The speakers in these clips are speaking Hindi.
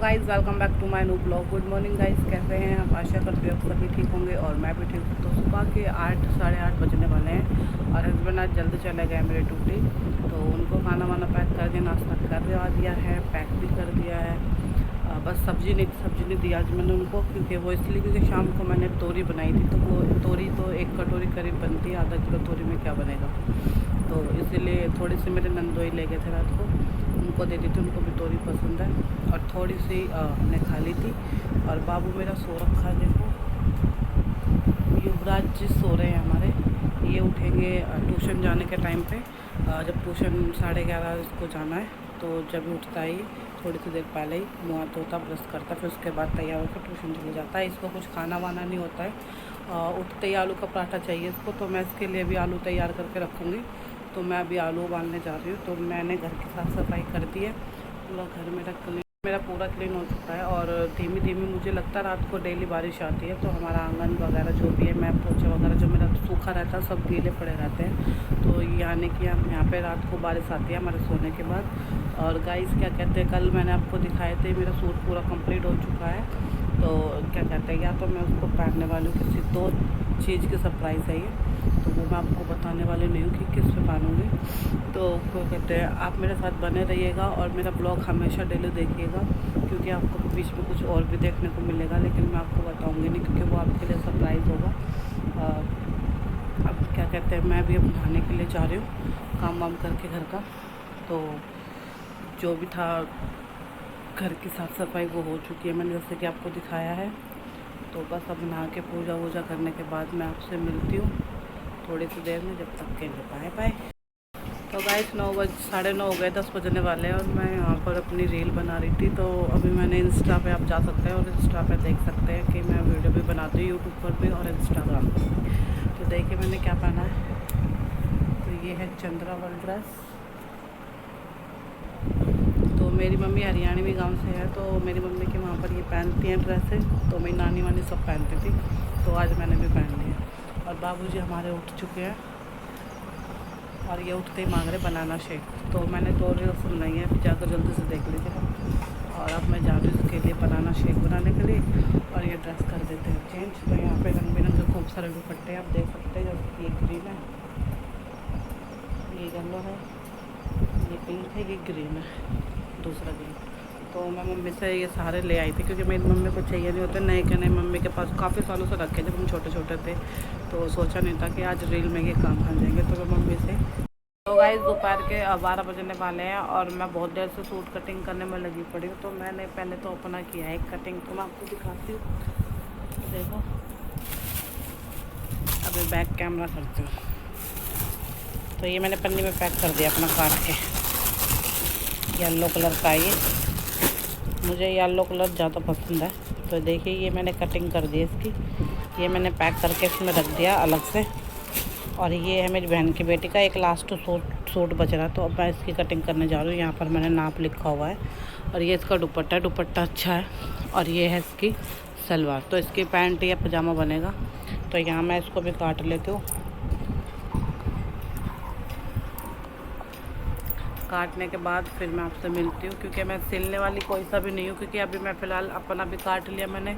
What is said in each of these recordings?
Guys welcome back to my new blog. Good morning guys, कैसे हैं आप? आशा करती हूँ आप सभी ठीक होंगे और मैं भी ठीक हूँ। तो सुबह के 8 साढ़े 8 बजने वाले हैं और हस्बैंड आज जल्दी चले गए मेरे ड्यूटी, तो उनको खाना वाना पैक कर दिया, नाश्ता करवा दिया है, पैक भी कर दिया है। बस सब्ज़ी नहीं दी आज मैंने उनको, क्योंकि वो इसलिए क्योंकि शाम को मैंने तोरी बनाई थी, तो वो तोरी तो 1 कटोरी करीब बनती है, आधा किलो तोरी में क्या बनेगा, तो इसीलिए थोड़ी सी मेरे नंदोई ले गए थे रात को, उनको दे दी थी, उनको भी तोरी पसंद है और थोड़ी सी हमने खा ली थी। और बाबू मेरा सो रखा है, देखो युवराज जी सो रहे हैं हमारे। ये उठेंगे ट्यूशन जाने के टाइम पे, जब ट्यूशन 11:30 इसको जाना है, तो जब उठता है थोड़ी सी देर पहले ही मुँह धोता ब्रश करता, फिर उसके बाद तैयार होकर ट्यूशन चले जाता है। इसको कुछ खाना वाना नहीं होता है, उठते ही आलू का पराठा चाहिए इसको, तो मैं इसके लिए भी आलू तैयार करके रखूँगी। तो मैं अभी आलू उबालने जा रही हूँ। तो मैंने घर की साफ़ सफाई कर दी है, पूरा घर मेरा पूरा क्लीन हो चुका है। और धीमी धीमी मुझे लगता है रात को डेली बारिश आती है, तो हमारा आंगन वगैरह जो भी है, मैं पोछे वगैरह जो मेरा सूखा रहता है सब गीले पड़े रहते हैं। तो यानी कि हम यहाँ पे रात को बारिश आती है हमारे सोने के बाद। और गाइस क्या कहते हैं, कल मैंने आपको दिखाए थे मेरा सूट पूरा कंप्लीट हो चुका है, तो क्या कहते हैं, या तो मैं उसको पहनने वाली हूँ, किसी 2 चीज़ की सरप्राइज़ है ये, तो वो मैं आपको बताने वाली नहीं हूँ कि किस पे पहनूँगी। तो क्या कहते हैं, आप मेरे साथ बने रहिएगा और मेरा ब्लॉग हमेशा डेली देखिएगा, क्योंकि आपको बीच में कुछ और भी देखने को मिलेगा, लेकिन मैं आपको बताऊँगी नहीं, क्योंकि वो आपके लिए सरप्राइज़ होगा। अब क्या कहते हैं, मैं भी अब नहाने के लिए जा रही हूँ, काम वाम करके घर का, तो जो भी था घर की साफ़ सफाई वो हो चुकी है मैंने, जैसे कि आपको दिखाया है। तो बस अब नहा के पूजा वूजा करने के बाद मैं आपसे मिलती हूँ थोड़ी सी देर में, जब तक के लिए बाय बाय। तो गाइस 9:30 हो गए, 10 बजने वाले हैं और मैं यहाँ पर अपनी रील बना रही थी। तो अभी मैंने इंस्टा पे आप जा सकते हैं और इंस्टा पे देख सकते हैं कि मैं वीडियो भी बनाती हूँ, यूट्यूब पर भी और इंस्टाग्राम पर भी। तो देखिए मैंने क्या पहना है, तो ये है चंद्रावल ड्रेस। तो मेरी मम्मी हरियाणवी गांव से है, तो मेरी मम्मी के वहाँ पर ये पहनती हैं ड्रेसेस, तो मेरी नानी वानी सब पहनती थी, तो आज मैंने भी पहन लिया। और बाबूजी हमारे उठ चुके हैं और ये उठते ही मांग रहे बनाना शेक, तो मैंने 2 रील्स सुनाई है, जाकर जल्दी से देख लीजिए। और अब मैं जा रही हूँ इसके लिए बनाना शेक बनाने के लिए, और ये ड्रेस कर देते हैं चेंज। तो यहाँ पे रंग बिरंगे खूब सारे दुपट्टे आप देख सकते हैं, जैसे ये ग्रीन है, ये येलो है, ये पिंक है, ये ग्रीन है, दूसरा ग्रीन। तो मैं मम्मी से ये सारे ले आई थी, क्योंकि मेरी मम्मी को चाहिए नहीं होते, नए के नए मम्मी के पास काफ़ी सालों से रखे जब हम छोटे छोटे थे, तो सोचा नहीं था कि आज रील में ये काम आ जाएंगे, तो मैं मम्मी से। तो गाइस दोपहर के 12 बजने वाले हैं और मैं बहुत देर से सूट कटिंग करने में लगी पड़ी हूँ। तो मैंने पहले तो अपना किया है एक कटिंग, तो मैं आपको दिखाती हूँ, देखो। अभी बैक कैमरा करती हूँ। तो ये मैंने पन्नी में पैक कर दिया अपना काट के, येलो कलर का, ये मुझे येलो कलर ज़्यादा पसंद है। तो देखिए ये मैंने कटिंग कर दी इसकी, ये मैंने पैक करके इसमें रख दिया अलग से। और ये है मेरी बहन की बेटी का एक लास्ट सूट बच रहा, तो अब मैं इसकी कटिंग करने जा रही हूँ। यहाँ पर मैंने नाप लिखा हुआ है, और ये इसका दुपट्टा है, दुपट्टा अच्छा है। और ये है इसकी सलवार, तो इसकी पैंट या पजामा बनेगा। तो यहाँ मैं इसको भी काट लेती हूँ, काटने के बाद फिर मैं आपसे मिलती हूँ, क्योंकि मैं सिलने वाली कोई सा भी नहीं हूँ, क्योंकि अभी मैं फ़िलहाल अपना भी काट लिया मैंने,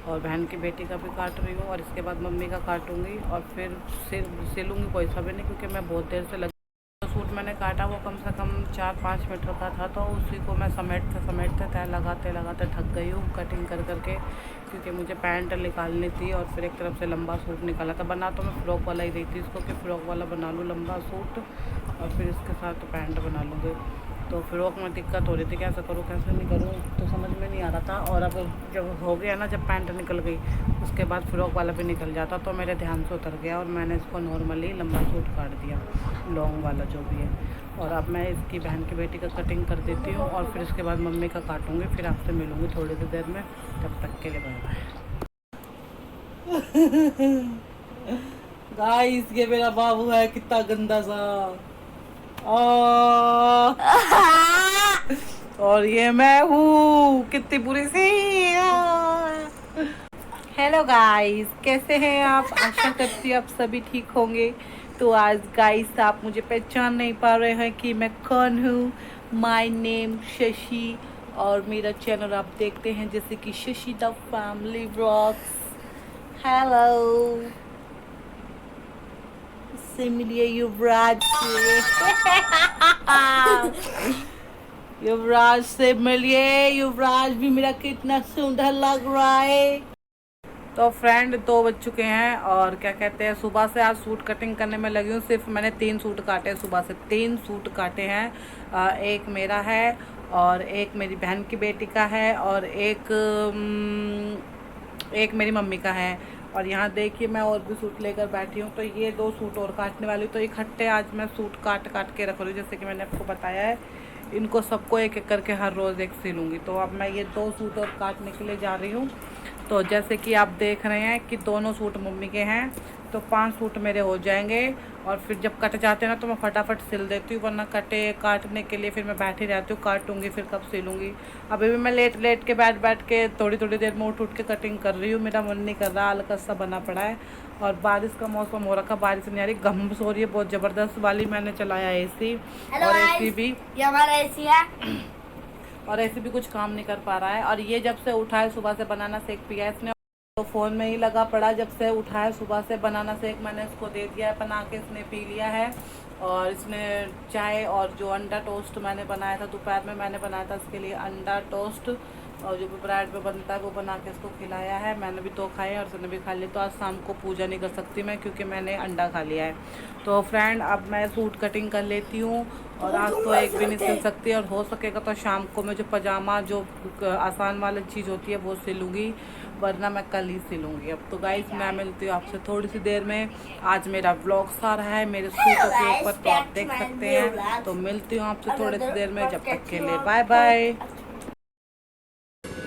और बहन की बेटी का भी काट रही हूँ, और इसके बाद मम्मी का काटूँगी, और फिर सिलूँगी कोई सा भी नहीं, क्योंकि मैं बहुत देर से लगी। जो सूट मैंने काटा वो कम से कम 4-5 मीटर का था, तो उसी को मैं समेटते तय लगाते थक गई हूँ कटिंग कर करके, क्योंकि मुझे पैंट निकालनी थी और फिर एक तरफ से लंबा सूट निकाला था। बना तो मैं फ़्रॉक वाला ही रही थी इसको, कि फ़्रॉक वाला बना लूँ लंबा सूट और फिर इसके साथ पैंट बना लूँगी। तो फ़्रॉक में दिक्कत हो रही थी, कैसे करूँ कैसे नहीं करूँ, तो समझ में नहीं आ रहा था। और अब जब हो गया ना, जब पैंट निकल गई उसके बाद फ़्रॉक वाला भी निकल जाता, तो मेरे ध्यान से उतर गया और मैंने इसको नॉर्मली लंबा सूट काट दिया, लॉन्ग वाला जो भी है। और अब मैं इसकी बहन की बेटी का कटिंग कर देती हूँ, और फिर इसके बाद मम्मी का काटूँगी, फिर आपसे मिलूँगी थोड़ी सी देर में, तब तक के लिए बाय बाय। गाइस ये मेरा बाबू है, कितना गंदा सा। और ये मैं हूँ, कितनी बुरी सी। हेलो गाइस, कैसे हैं आप? आशा करती हूँ आप सभी ठीक होंगे। तो आज गाइस आप मुझे पहचान नहीं पा रहे हैं कि मैं कौन हूँ। माय नेम शशि, और मेरा चैनल आप देखते हैं जैसे कि Shashi the family vlogs. Hello, से मिलिए युवराज से। युवराज से मिलिए, युवराज भी मेरा कितना सुंदर लग रहा है। तो फ्रेंड 2 बज चुके हैं और क्या कहते हैं, सुबह से आज सूट कटिंग करने में लगी हूँ। सिर्फ मैंने 3 सूट काटे हैं, सुबह से 3 सूट काटे हैं। एक मेरा है और एक मेरी बहन की बेटी का है और एक मेरी मम्मी का है। और यहाँ देखिए मैं और भी सूट लेकर बैठी हूँ, तो ये 2 सूट और काटने वाली हूँ। तो इकट्ठे आज मैं सूट काट के रख रही हूँ, जैसे कि मैंने आपको बताया है। इनको सबको एक एक करके हर रोज़ एक सिलूँगी। तो अब मैं ये 2 सूट और काटने के लिए जा रही हूँ। तो जैसे कि आप देख रहे हैं कि दोनों सूट मम्मी के हैं, तो 5 सूट मेरे हो जाएंगे। और फिर जब कट जाते हैं ना तो मैं फटाफट सिल देती हूँ, वरना काटने के लिए फिर मैं बैठी रहती हूँ, काटूँगी फिर कब सिलूँगी। अभी भी मैं लेट के बैठ के थोड़ी देर में उठ के कटिंग कर रही हूँ। मेरा मन नहीं कर रहा, आलकस सा बना पड़ा है। और बारिश का मौसम हो रखा, बारिश नहीं आ रही, घम्स हो रही है बहुत ज़बरदस्त वाली। मैंने चलाया AC और AC भी, ये हमारा AC है और ऐसे भी कुछ काम नहीं कर पा रहा है। और ये जब से उठा है, सुबह से बनाना शेक पिया इसने, तो फ़ोन में ही लगा पड़ा। जब से उठा है सुबह से, बनाना शेक मैंने इसको दे दिया है बना के, इसने पी लिया है। और इसने चाय और जो अंडा टोस्ट मैंने बनाया था दोपहर में, मैंने बनाया था इसके लिए अंडा टोस्ट, और जो भी ब्रेड पे बनता है वो बना के इसको खिलाया है। मैंने भी 2 खाए और उसने भी खा लिया। तो आज शाम को पूजा नहीं कर सकती मैं, क्योंकि मैंने अंडा खा लिया है। तो फ्रेंड अब मैं सूट कटिंग कर लेती हूँ, और आज तो एक भी नहीं सिल सकती। और हो सकेगा तो शाम को मैं जो पजामा, जो आसान वाली चीज़ होती है वो सिलूँगी, वरना मैं कल ही सिलूँगी। अब तो गाइस मैं मिलती हूँ आपसे थोड़ी सी देर में। आज मेरा व्लॉग सा रहा है मेरे सूटों के ऊपर, तो आप देख सकते हैं। तो मिलती हूँ आपसे थोड़ी सी देर में, जब तक के लिए बाय बाय।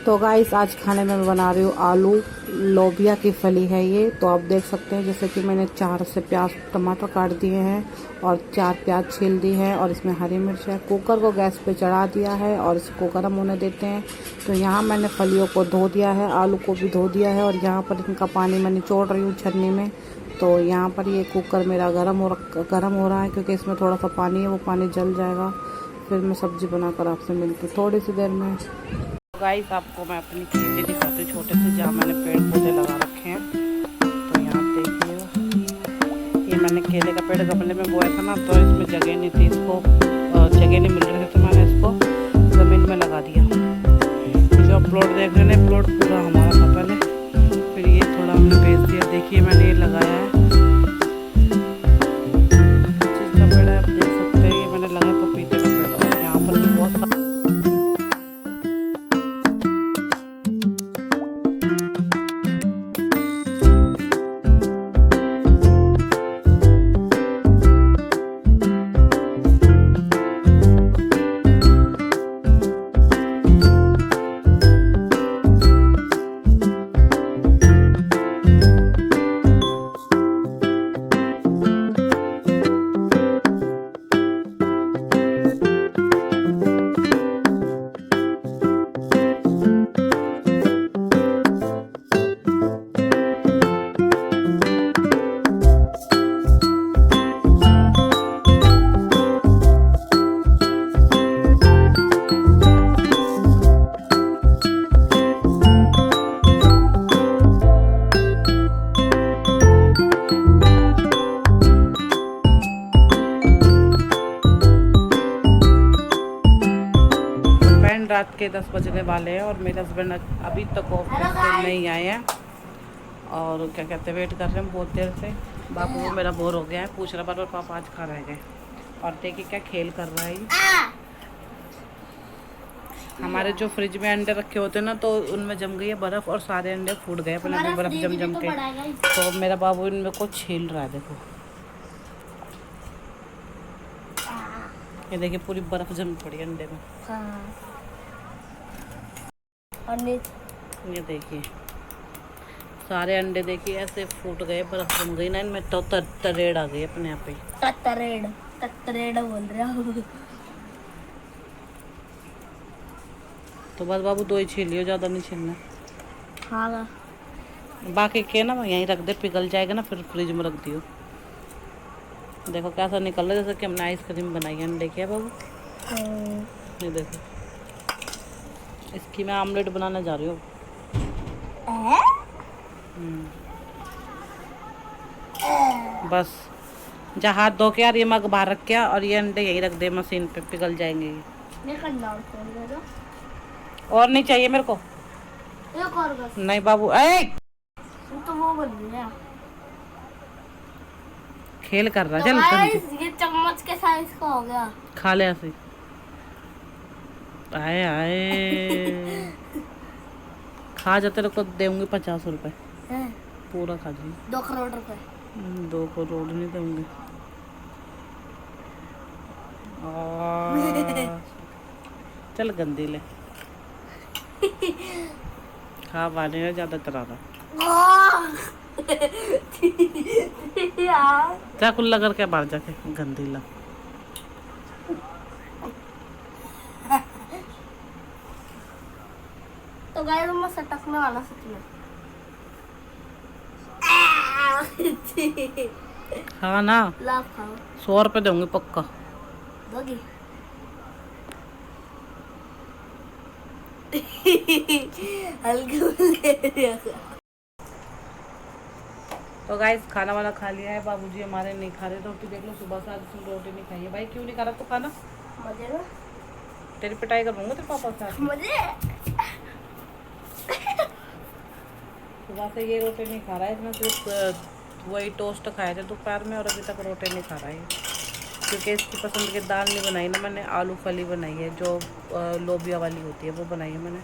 तो गाइस आज खाने में मैं बना रही हूँ आलू लोबिया की फली है ये। तो आप देख सकते हैं जैसे कि मैंने 4 से प्याज टमाटर काट दिए हैं और 4 प्याज छील दी है, और इसमें हरी मिर्च है। कुकर को गैस पे चढ़ा दिया है और इसको गर्म होने देते हैं। तो यहाँ मैंने फलियों को धो दिया है, आलू को भी धो दिया है, और यहाँ पर इनका पानी मैं निचोड़ रही हूँ छन्नी में। तो यहाँ पर ये कुकर मेरा गर्म हो रहा है, क्योंकि इसमें थोड़ा सा पानी है, वो पानी जल जाएगा। फिर मैं सब्ज़ी बनाकर आपसे मिलती हूँ थोड़ी सी देर में। गाइस आपको मैं अपनी खेती दिखाती हूँ, छोटे से जहाँ मैंने पेड़ पौधे लगा रखे हैं। तो यहाँ देखिए, ये मैंने केले का पेड़ गमले में बोया था ना, तो इसमें जगह नहीं थी, इसको जगह नहीं मिल रही थी, तो मैंने इसको ज़मीन में लगा दिया। जो प्लॉट देख रहे हैं, प्लॉट पूरा हमारा था पहले, फिर ये थोड़ा हमने बेच दिया। देखिए मैंने ये लगाया है, चीज़ का पेड़ है, आप देख सकते हैं। ये मैंने लगाया पपीते का पेड़, और यहाँ पर भी बहुत रात के 10 बजने वाले हैं, और मेरे हस्बैंड अभी तक ऑफिस से नहीं आए हैं। और क्या कहते हैं, वेट कर रहे हैं बहुत देर से। बाबू वो मेरा बोर हो गया है, पूछ रहा बार पापा आज कहाँ रह गए। और देखिए क्या खेल कर रहा है। हमारे जो फ्रिज में अंडे रखे होते हैं ना, तो उनमें जम गई है बर्फ़, और सारे अंडे फूट गए अपने में बर्फ़ जम के। तो मेरा बाबू इनमें को छील रहा है, देखो ये देखिए पूरी बर्फ़ जम पड़ी अंडे में। ये देखिए सारे अंडे देखिए ऐसे फूट गए, बर्फ जम गई ना इनमें, तो तरेड़ आ गई अपने आप ही। तरेड़ बोल रहे हो। तो बस बाबू 2 ही छीलियो, ज़्यादा नहीं छीलना। हाँ बाकी के ना यहीं रख दे, पिघल जाएगा ना, फिर फ्रिज में रख दियो। देखो कैसा निकल रहा है, जैसे कि हमने आइसक्रीम बनाई है अंडे की। बाबू ये देखो इसकी मैं आमलेट बनाने जा रही हूँ। बस जा हाथ धो के यार, ये मग बाहर रख के आ, और ये अंडे यहीं रख दे मशीन पे, पिघल जाएंगे ये। ये करना है और नहीं चाहिए मेरे को। एक और बस। नहीं बाबू, ए तो वो बन गया। खेल कर रहा। तो चल गाइस ये चम्मच के साइज का हो गया। खा ले ऐसे। आए आए खा जा, तेरे को दूंगी 50 रुपए पूरा खा जी। 2 करोड़ रुपए। 2 करोड़ नहीं दूंगी। चल गंदी ले। खा पाने में ज्यादा करा रहा। जा कुल्ला करके बाहर जाके गंदी ला। तो गाइस मैं सटकने वाला सच में। हाँ ना, लाभ खाओ। 100 रुपए दूंगी पक्का। दोगी? हल्के तो गाइस खाना वाला खा लिया है। बाबूजी हमारे नहीं खा रहे रोटी। देख लो सुबह से आज उसने रोटी नहीं खाई है। भाई क्यों नहीं खा रहा तू खाना? मजे में तेरी पिटाई करूंगा तेरे पापा के साथ। मजे। सुबह से ये रोटी नहीं खा रहा है, इसने सिर्फ वही टोस्ट खाए थे दोपहर में, और अभी तक रोटी नहीं खा रहा है। क्योंकि इसकी पसंद की दाल नहीं बनाई ना मैंने, आलू फली बनाई है, जो लोबिया वाली होती है वो बनाई है मैंने।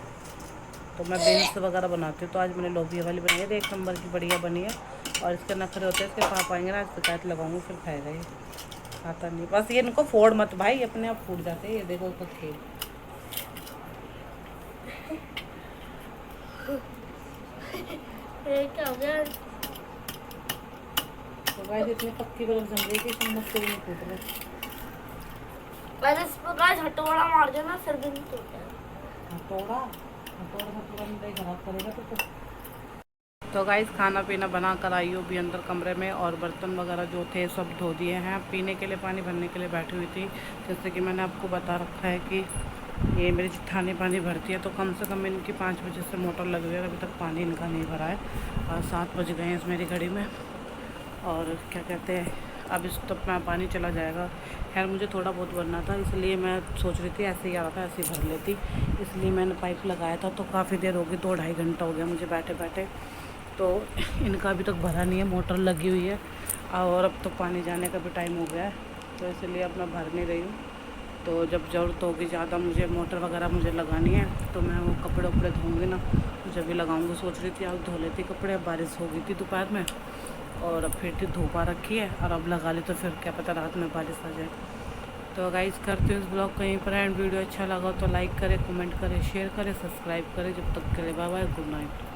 तो मैं बीन्स वगैरह बनाती हूँ, तो आज मैंने लोबिया वाली बनाई है। 1 नंबर की बढ़िया बनी है। और इसके नखरे होते हैं, इसके पापा आएंगे ना, आज शिकायत लगाऊंगी, फिर खाएगा ये। खाता नहीं, बस ये इनको फोड़ मत भाई, अपने आप फूट जाते हैं। ये देखो उसका खेल। क्या हो गया? तो गाइस इतनी पक्की बर्फ जम रही है कि चम्मच से भी नहीं फूट रहे। अरे इस पर गाइस हथौड़ा मार देना, फिर भी नहीं टूटेगा। हथौड़ा नहीं खराब करेगा तो गाइस खाना पीना बना कर आई हूँ भी अंदर कमरे में, और बर्तन वगैरह जो थे सब धो दिए हैं। पीने के लिए पानी भरने के लिए बैठी हुई थी। जैसे कि मैंने आपको बता रखा है कि ये मेरी जिठानी पानी भरती है, तो कम से कम इनकी 5 बजे से मोटर लगी हुई है, अभी तक पानी इनका नहीं भरा है। और 7 बज गए हैं इस मेरी घड़ी में। और क्या कहते हैं, अब इस तब में पानी चला जाएगा। खैर मुझे थोड़ा बहुत भरना था, इसलिए मैं सोच रही थी ऐसे ही आ रहा था, ऐसे ही भर लेती। इसलिए मैंने पाइप लगाया था। तो काफ़ी देर हो गई, 2-2.5 घंटा हो गया मुझे बैठे बैठे। तो इनका अभी तक भरा नहीं है, मोटर लगी हुई है, और अब तो पानी जाने का भी टाइम हो गया है, तो इसलिए अब मैं भर नहीं रही हूँ। तो जब ज़रूरत होगी ज़्यादा मुझे मोटर वगैरह मुझे लगानी है, तो मैं वो कपड़े वपड़े धोऊँगी ना, जब भी लगाऊँगी। सोच रही थी आज धो लेती कपड़े, बारिश हो गई थी दोपहर में, और अब फिर थी धूप आ रखी है, और अब लगा ली तो फिर क्या पता रात में बारिश आ जाए। तो गाइस करते हैं इस ब्लॉग कहीं पर एंड। वीडियो अच्छा लगा तो लाइक करें, कमेंट करें, शेयर करें, सब्सक्राइब करें। जब तक के लिए बाय बाय, गुड नाइट।